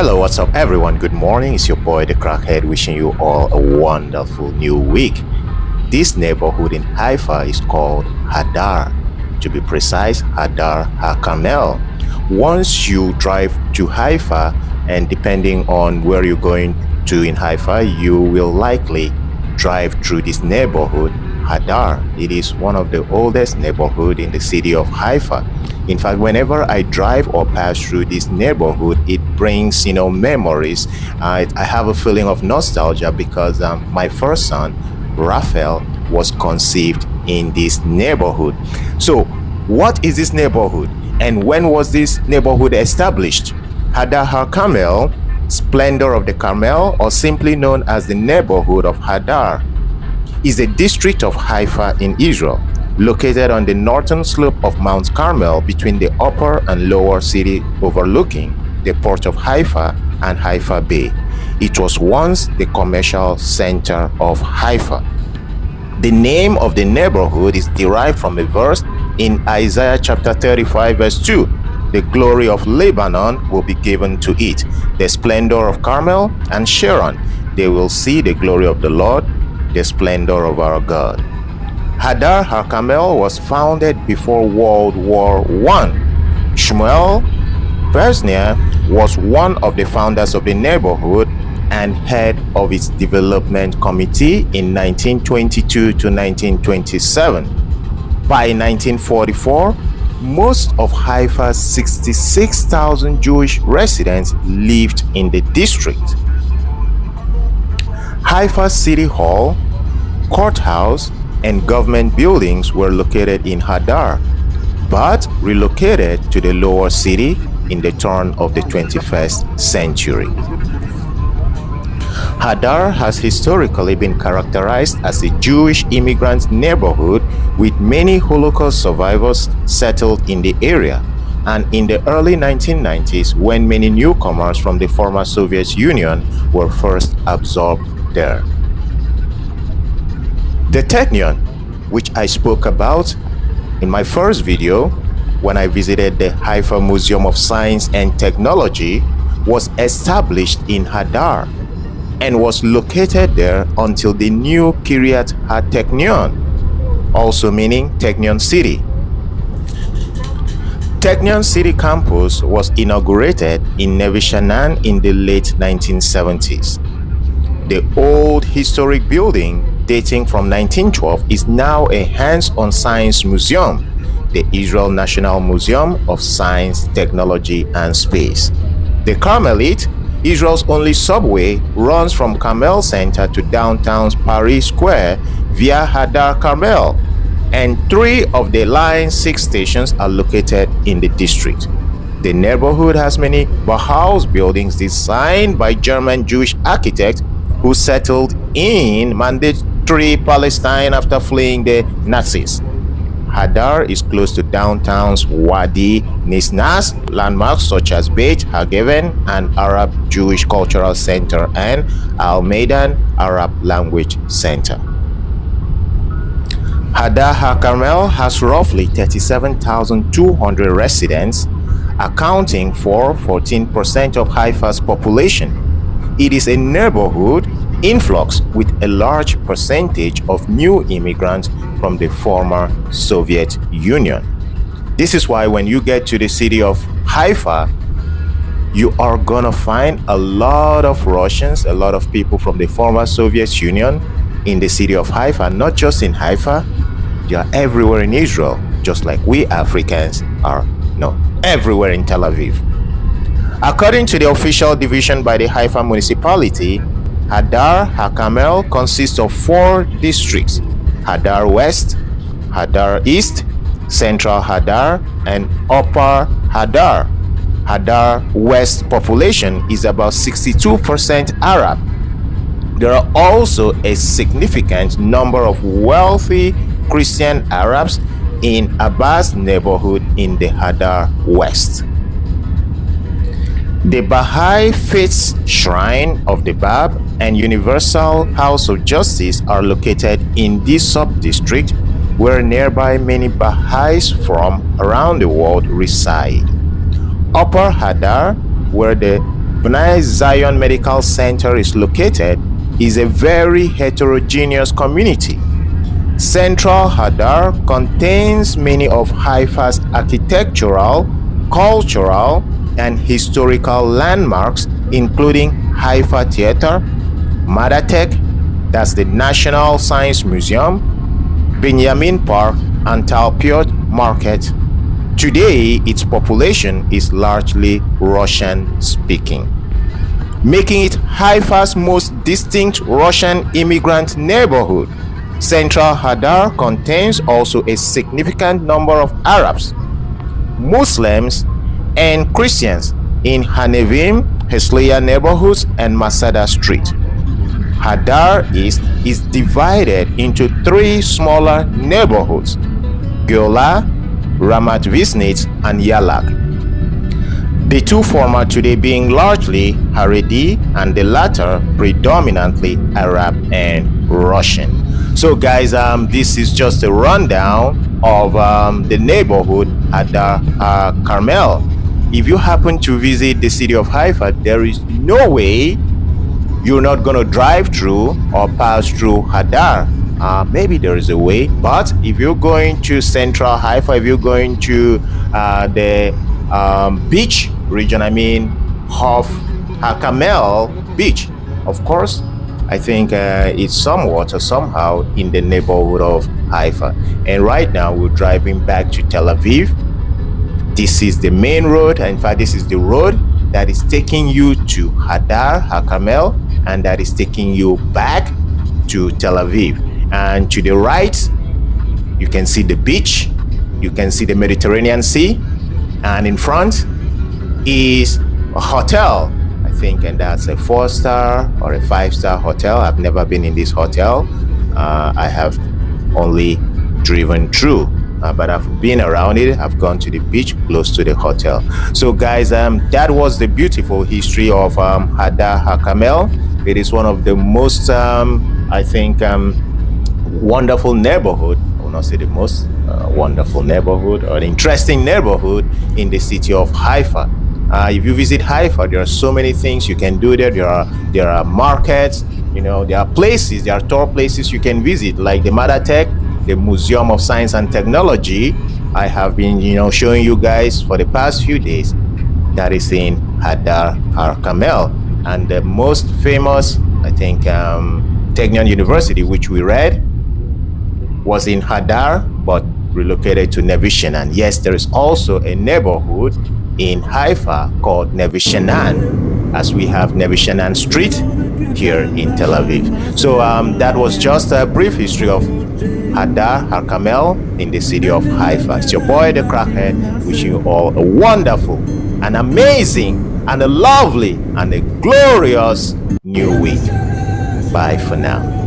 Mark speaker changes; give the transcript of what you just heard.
Speaker 1: Hello, what's up, everyone? Good morning. It's your boy, the Crackhead, wishing you all a wonderful new week. This neighborhood in Haifa is called Hadar. To be precise, Hadar Hacarmel. Once you drive to Haifa, and depending on where you're going to in Haifa, you will likely drive through this neighborhood, Hadar. It is one of the oldest neighborhoods in the city of Haifa. In fact, whenever I drive or pass through this neighborhood, it brings, memories. I have a feeling of nostalgia because my first son, Raphael, was conceived in this neighborhood. So, what is this neighborhood? And when was this neighborhood established? Hadar Hacarmel, Splendor of the Carmel, or simply known as the neighborhood of Hadar, is a district of Haifa in Israel, located on the northern slope of Mount Carmel between the upper and lower city overlooking the port of Haifa and Haifa Bay. It was once the commercial center of Haifa. The name of the neighborhood is derived from a verse in Isaiah chapter 35 verse 2. The glory of Lebanon will be given to it, the splendor of Carmel and Sharon. They will see the glory of the Lord, the splendor of our God. Hadar Hacarmel was founded before World War I. Shmuel Persner was one of the founders of the neighborhood and head of its development committee in 1922 to 1927. By 1944, most of Haifa's 66,000 Jewish residents lived in the district. Haifa City Hall, courthouse, and government buildings were located in Hadar, but relocated to the lower city in the turn of the 21st century. Hadar has historically been characterized as a Jewish immigrant neighborhood with many Holocaust survivors settled in the area, and in the early 1990s when many newcomers from the former Soviet Union were first absorbed there. The Technion, which I spoke about in my first video when I visited the Haifa Museum of Science and Technology, was established in Hadar and was located there until the new Kiryat HaTechnion, also meaning Technion City. Technion City campus was inaugurated in Nevi Sha'anan in the late 1970s. The old historic building dating from 1912 is now a hands-on science museum, the Israel National Museum of Science, Technology and Space. The Carmelite, Israel's only subway, runs from Carmel Center to downtown's Paris Square via Hadar Carmel, and 3 of the line's 6 stations are located in the district. The neighborhood has many Bauhaus buildings designed by German Jewish architects who settled in mandatory Palestine after fleeing the Nazis. Hadar is close to downtown's Wadi Nisnas, landmarks such as Beit HaGeven, an Arab Jewish Cultural Center, and Al Maidan Arab Language Center. Hadar Hacarmel has roughly 37,200 residents, accounting for 14% of Haifa's population. It is a neighborhood influx with a large percentage of new immigrants from the former Soviet Union. This is why when you get to the city of Haifa, you are gonna find a lot of Russians, a lot of people from the former Soviet Union in the city of Haifa. Not just in Haifa, they are everywhere in Israel, just like we Africans are everywhere in Tel Aviv. According to the official division by the Haifa municipality, Hadar Hacarmel consists of 4 districts: Hadar West, Hadar East, Central Hadar, and Upper Hadar. Hadar West population is about 62% Arab. There are also a significant number of wealthy Christian Arabs in Abbas neighborhood in the Hadar West. The Baha'i Faith's Shrine of the Bab and Universal House of Justice are located in this sub-district, where nearby many Baha'is from around the world reside. Upper Hadar, where the Bnei Zion Medical Center is located is a very heterogeneous community. Central Hadar contains many of Haifa's architectural, cultural, and historical landmarks, including Haifa Theater, Madatek, that's the National Science Museum, Benjamin Park, and Talpiot Market. Today, its population is largely Russian-speaking, making it Haifa's most distinct Russian immigrant neighborhood. Central Hadar contains also a significant number of Arabs, Muslims, and Christians in Hanevim, Heslaya neighborhoods, and Masada Street. Hadar East is divided into three smaller neighborhoods: Gyola, Ramat Visnitz, and Yalak. The two former today being largely Haredi and the latter predominantly Arab and Russian. So guys, this is just a rundown of the neighborhood Hadar Hacarmel. If you happen to visit the city of Haifa, there is no way you're not going to drive through or pass through Hadar. Maybe there is a way, but if you're going to central Haifa, if you're going to the beach region, of Hacarmel beach, of course, I think it's somewhat or somehow in the neighborhood of Haifa. And right now we're driving back to Tel Aviv. This is the main road. In fact, this is the road that is taking you to Hadar Hacarmel, and that is taking you back to Tel Aviv. And to the right, you can see the beach, you can see the Mediterranean Sea, and in front is a hotel, I think, and that's a 4-star or a 5-star hotel. I've never been in this hotel. I have only driven through, but I've been around it. I've gone to the beach close to the hotel. So guys, that was the beautiful history of Hadar Hacarmel. It is one of the most I think wonderful neighborhood. I will not say the most wonderful neighborhood or interesting neighborhood in the city of Haifa. If you visit Haifa, there are so many things you can do there. There are markets, there are places, there are tour places you can visit, like the Madatek, the Museum of Science and Technology. I have been showing you guys for the past few days. That is in Hadar Hacarmel. And the most famous, I think, Technion University, which we read, was in Hadar but relocated to Nevi Shenan. Yes, there is also a neighborhood in Haifa called Nevi Shenan, as we have Nevi Shenan Street here in Tel Aviv. So that was just a brief history of Hadar Hacarmel in the city of Haifa. It's your boy, the Crackhead, wishing you all a wonderful, an amazing, and a lovely, and a glorious new week. Bye for now.